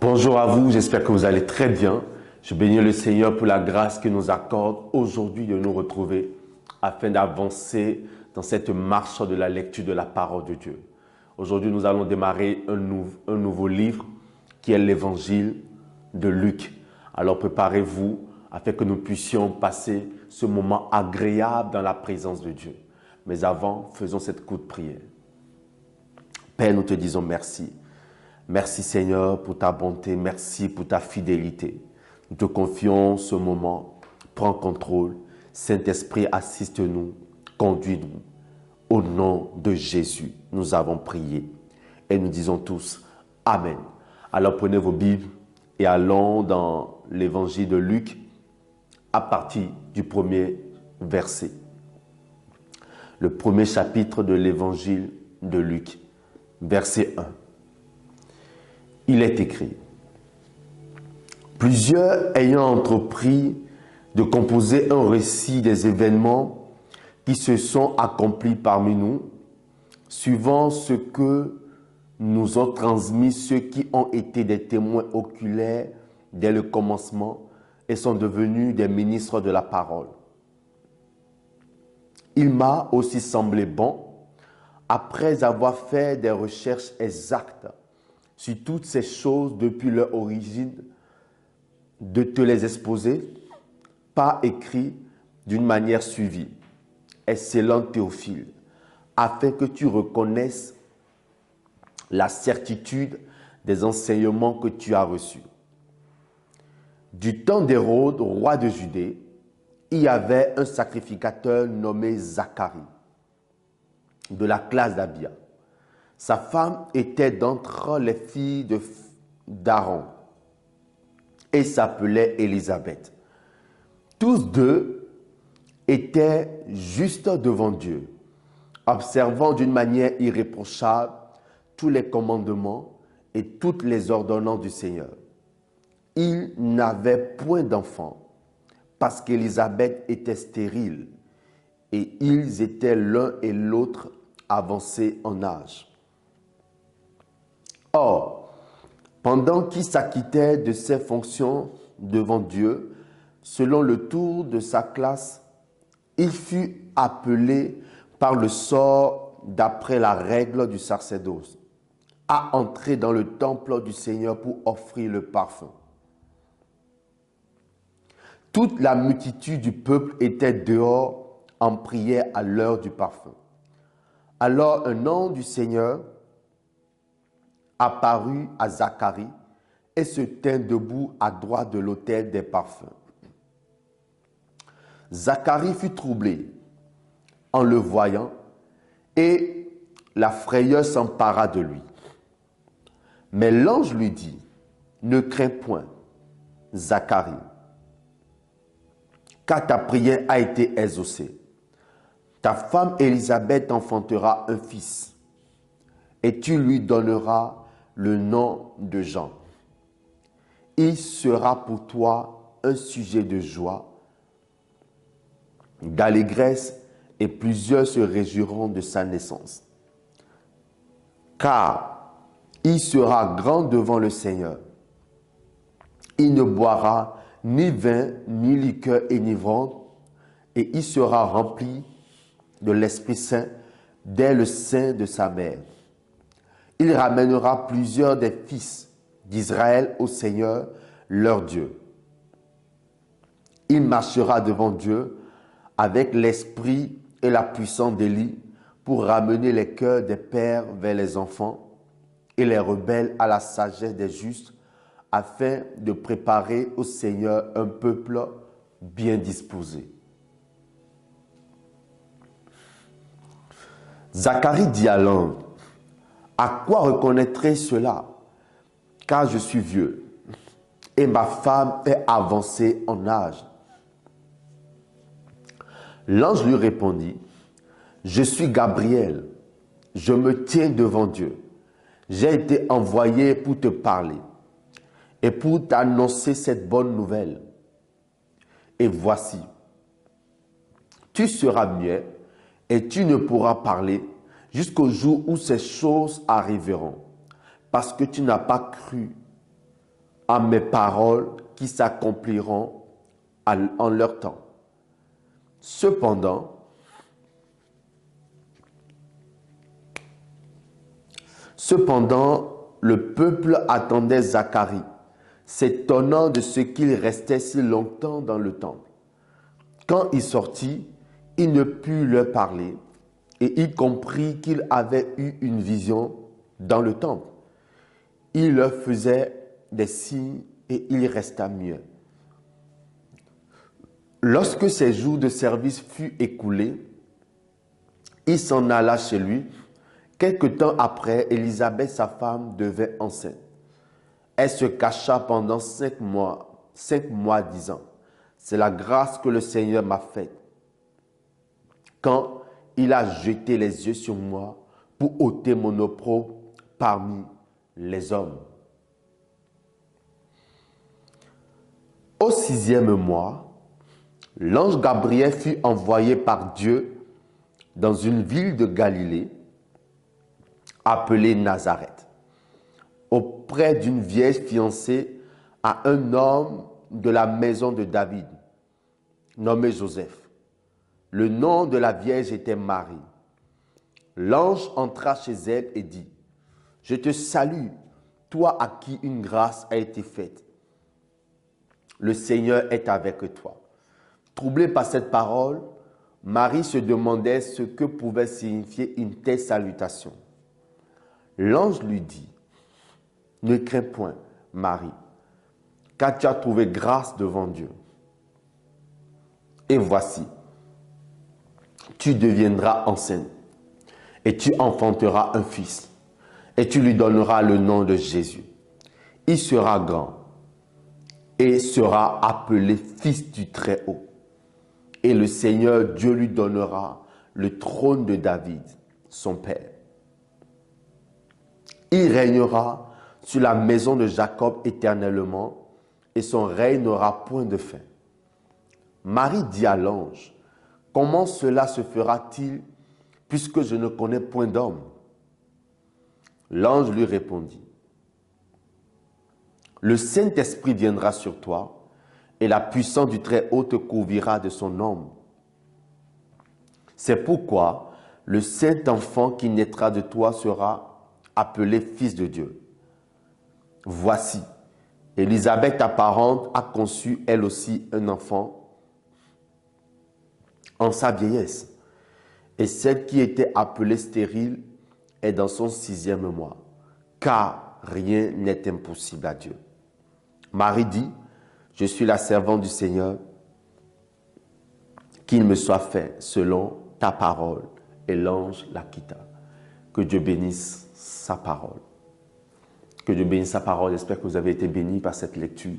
Bonjour à vous, j'espère que vous allez très bien. Je bénis le Seigneur pour la grâce qu'il nous accorde aujourd'hui de nous retrouver afin d'avancer dans cette marche de la lecture de la parole de Dieu. Aujourd'hui, nous allons démarrer un nouveau livre qui est l'évangile de Luc. Alors préparez-vous afin que nous puissions passer ce moment agréable dans la présence de Dieu. Mais avant, faisons cette courte prière. Père, nous te disons merci. Merci Seigneur pour ta bonté, merci pour ta fidélité. Nous te confions ce moment, prends contrôle. Saint-Esprit, assiste-nous, conduis-nous. Au nom de Jésus, nous avons prié et nous disons tous Amen. Alors prenez vos Bibles et allons dans l'évangile de Luc à partir du premier verset. Le premier chapitre de l'évangile de Luc, verset 1. Il est écrit, plusieurs ayant entrepris de composer un récit des événements qui se sont accomplis parmi nous, suivant ce que nous ont transmis ceux qui ont été des témoins oculaires dès le commencement et sont devenus des ministres de la parole. Il m'a aussi semblé bon, après avoir fait des recherches exactes sur toutes ces choses depuis leur origine, de te les exposer par écrit d'une manière suivie, excellent Théophile, afin que tu reconnaisses la certitude des enseignements que tu as reçus. Du temps d'Hérode, roi de Judée, il y avait un sacrificateur nommé Zacharie, de la classe d'Abia. Sa femme était d'entre les filles d'Aaron et s'appelait Élisabeth. Tous deux étaient justes devant Dieu, observant d'une manière irréprochable tous les commandements et toutes les ordonnances du Seigneur. Ils n'avaient point d'enfants parce qu'Élisabeth était stérile et ils étaient l'un et l'autre avancés en âge. Or, pendant qu'il s'acquittait de ses fonctions devant Dieu, selon le tour de sa classe, il fut appelé par le sort d'après la règle du sacerdoce à entrer dans le temple du Seigneur pour offrir le parfum. Toute la multitude du peuple était dehors en prière à l'heure du parfum. Alors un ange du Seigneur apparut à Zacharie et se tint debout à droite de l'autel des parfums. Zacharie fut troublé en le voyant et la frayeur s'empara de lui. Mais l'ange lui dit, « Ne crains point, Zacharie, car ta prière a été exaucée. Ta femme Élisabeth enfantera un fils et tu lui donneras le nom de Jean. Il sera pour toi un sujet de joie, d'allégresse, et plusieurs se réjouiront de sa naissance. Car il sera grand devant le Seigneur. Il ne boira ni vin, ni liqueur enivrante, et il sera rempli de l'Esprit Saint dès le sein de sa mère. Il ramènera plusieurs des fils d'Israël au Seigneur, leur Dieu. Il marchera devant Dieu avec l'esprit et la puissance d'Élie pour ramener les cœurs des pères vers les enfants et les rebelles à la sagesse des justes, afin de préparer au Seigneur un peuple bien disposé. Zacharie dit à l'ange, « À quoi reconnaîtrai cela? Car je suis vieux et ma femme est avancée en âge. » L'ange lui répondit, « Je suis Gabriel, je me tiens devant Dieu. J'ai été envoyé pour te parler et pour t'annoncer cette bonne nouvelle. Et voici, tu seras muet et tu ne pourras parler jusqu'au jour où ces choses arriveront, parce que tu n'as pas cru à mes paroles qui s'accompliront en leur temps. Cependant, le peuple attendait Zacharie, s'étonnant de ce qu'il restait si longtemps dans le temple. Quand il sortit, il ne put leur parler, et il comprit qu'il avait eu une vision dans le temple. Il leur faisait des signes et il resta muet. Lorsque ses jours de service furent écoulés, il s'en alla chez lui. Quelque temps après, Élisabeth, sa femme, devint enceinte. Elle se cacha pendant 5 mois disant, « C'est la grâce que le Seigneur m'a faite. » Quand il a jeté les yeux sur moi pour ôter mon opprobre parmi les hommes. Au 6e mois, l'ange Gabriel fut envoyé par Dieu dans une ville de Galilée appelée Nazareth, auprès d'une vieille fiancée à un homme de la maison de David, nommé Joseph. Le nom de la vierge était Marie. L'ange entra chez elle et dit, « Je te salue, toi à qui une grâce a été faite. Le Seigneur est avec toi. » Troublée par cette parole, Marie se demandait ce que pouvait signifier une telle salutation. L'ange lui dit, « Ne crains point, Marie, car tu as trouvé grâce devant Dieu. Et voici, tu deviendras enceinte, et tu enfanteras un fils, et tu lui donneras le nom de Jésus. Il sera grand, et sera appelé Fils du Très-Haut. Et le Seigneur Dieu lui donnera le trône de David, son père. Il régnera sur la maison de Jacob éternellement, et son règne n'aura point de fin. » Marie dit à l'ange, « Comment cela se fera-t-il, puisque je ne connais point d'homme ?» L'ange lui répondit, « Le Saint-Esprit viendra sur toi, et la puissance du Très-Haut te couvrira de son ombre. C'est pourquoi le Saint-Enfant qui naîtra de toi sera appelé Fils de Dieu. Voici, Élisabeth, ta parente, a conçu elle aussi un enfant en sa vieillesse, et celle qui était appelée stérile est dans son 6e mois, car rien n'est impossible à Dieu. » Marie dit, « Je suis la servante du Seigneur, qu'il me soit fait selon ta parole. » Et l'ange la quitta. Que Dieu bénisse sa parole. Que Dieu bénisse sa parole. J'espère que vous avez été bénis par cette lecture.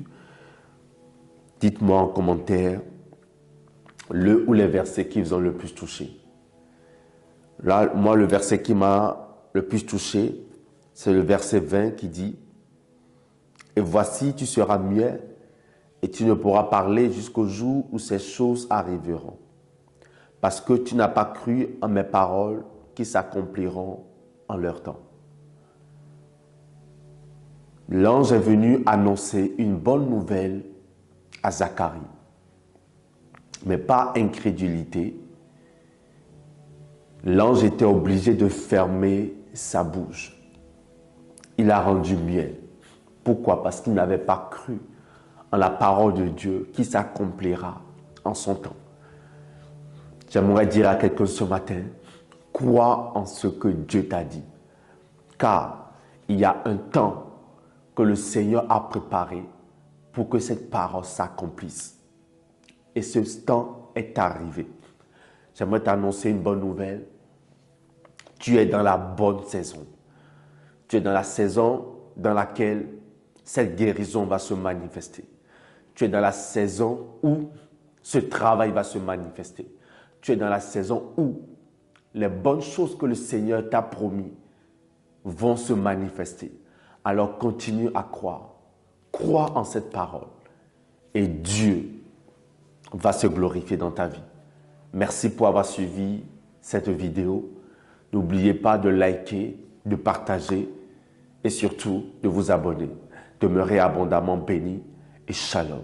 Dites-moi en commentaire le ou les versets qui vous ont le plus touché. Là, moi, le verset qui m'a le plus touché, c'est le verset 20 qui dit, « Et voici, tu seras muet et tu ne pourras parler jusqu'au jour où ces choses arriveront, parce que tu n'as pas cru en mes paroles qui s'accompliront en leur temps. » L'ange est venu annoncer une bonne nouvelle à Zacharie, mais par incrédulité, l'ange était obligé de fermer sa bouche. Il a rendu muet. Pourquoi? Parce qu'il n'avait pas cru en la parole de Dieu qui s'accomplira en son temps. J'aimerais dire à quelqu'un ce matin, crois en ce que Dieu t'a dit, car il y a un temps que le Seigneur a préparé pour que cette parole s'accomplisse. Et ce temps est arrivé. J'aimerais t'annoncer une bonne nouvelle. Tu es dans la bonne saison. Tu es dans la saison dans laquelle cette guérison va se manifester. Tu es dans la saison où ce travail va se manifester. Tu es dans la saison où les bonnes choses que le Seigneur t'a promis vont se manifester. Alors continue à croire. Crois en cette parole. Et Dieu va se glorifier dans ta vie. Merci pour avoir suivi cette vidéo. N'oubliez pas de liker, de partager et surtout de vous abonner. Demeurez abondamment bénis et shalom.